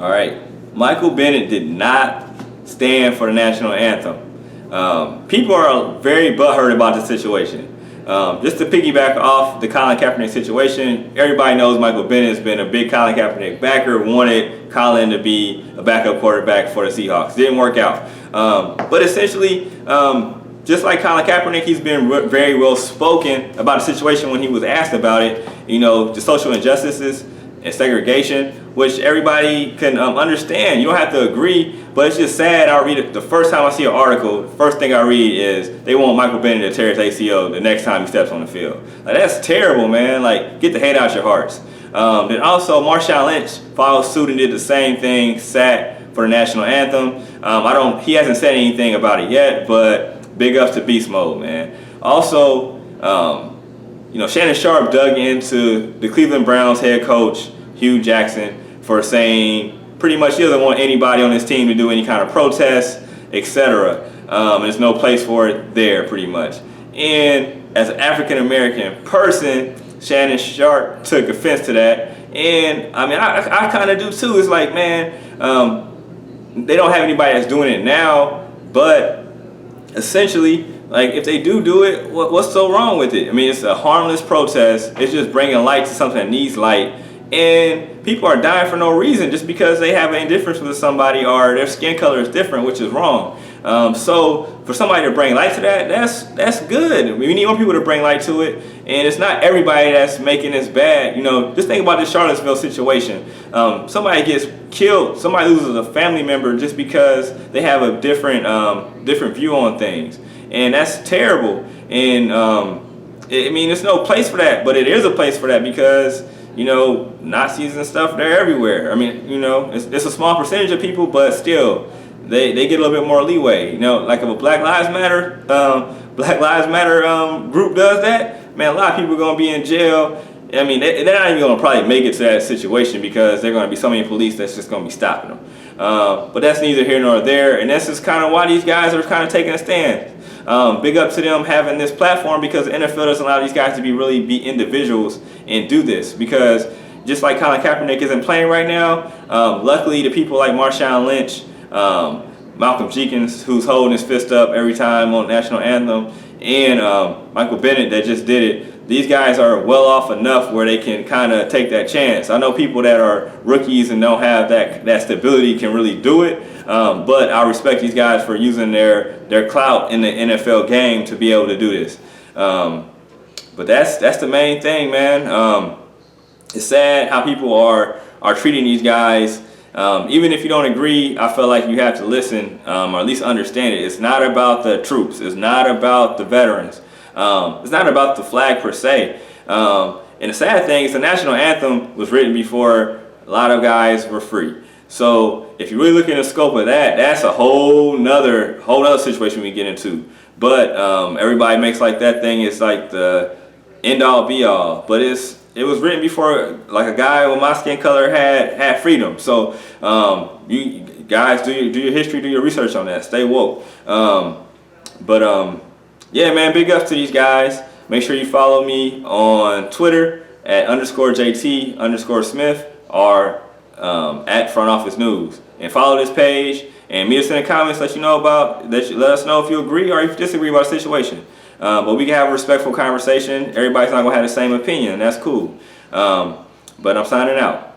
All right, Michael Bennett did not stand for the national anthem. People are very butthurt about the situation. Just to piggyback off the Colin Kaepernick situation, everybody knows Michael Bennett has been a big Colin Kaepernick backer, wanted Colin to be a backup quarterback for the Seahawks. Didn't work out. But essentially, just like Colin Kaepernick, he's been very well spoken about the situation when he was asked about it. You know, the social injustices and segregation, which everybody can understand. You don't have to agree, but it's just sad. I read it the first time I see an article. The first thing I read is they want Michael Bennett to tear his ACL the next time he steps on the field. Like, that's terrible, man. Like, get the hate out your hearts. Then also Marshawn Lynch followed suit and did the same thing, sat for the national anthem. He hasn't said anything about it yet, but big ups to Beast Mode, man. Also, Shannon Sharp dug into the Cleveland Browns head coach, Hugh Jackson, for saying pretty much he doesn't want anybody on his team to do any kind of protest, etc. There's no place for it there, pretty much. And as an African-American person, Shannon Sharp took offense to that. And I mean, I kind of do too. It's like, man, they don't have anybody that's doing it now, but essentially, like, if they do it, what's so wrong with it? I mean, it's a harmless protest. It's just bringing light to something that needs light. And people are dying for no reason just because they have an indifference with somebody or their skin color is different, which is wrong. So for somebody to bring light to that, that's good. We need more people to bring light to it. And it's not everybody that's making this bad. Just think about the Charlottesville situation. Somebody gets killed. Somebody loses a family member just because they have a different view on things. And that's terrible. And there's no place for that, but it is a place for that because, Nazis and stuff, they're everywhere. I mean, it's a small percentage of people, but still, they get a little bit more leeway. Like if a Black Lives Matter group does that, man, a lot of people are going to be in jail. I mean, they're not even going to probably make it to that situation because they're going to be so many police that's just going to be stopping them. But that's neither here nor there, and that's just kind of why these guys are kind of taking a stand. Big up to them having this platform because the NFL doesn't allow these guys to really be individuals and do this because just like Colin Kaepernick isn't playing right now, luckily the people like Marshawn Lynch, Malcolm Jenkins, who's holding his fist up every time on national anthem, and Michael Bennett that just did it, these guys are well off enough where they can kind of take that chance. I know people that are rookies and don't have that stability can really do it, but I respect these guys for using their clout in the NFL game to be able to do this. But that's the main thing, man. It's sad how people are treating these guys. Even if you don't agree, I feel like you have to listen or at least understand it. It's not about the troops. It's not about the veterans. It's not about the flag per se. And the sad thing is the national anthem was written before a lot of guys were free. So if you really look at the scope of that, that's a whole nother situation we get into. But everybody makes like that thing is like the end all be all. But it was written before like a guy with my skin color had freedom. So you guys do your history, do your research on that. Stay woke. Yeah, man, big ups to these guys. Make sure you follow me on Twitter at _JT_Smith or at Front Office News. And follow this page and meet us in the comments. Let us know if you agree or if you disagree about the situation. But we can have a respectful conversation. Everybody's not going to have the same opinion, and that's cool. But I'm signing out.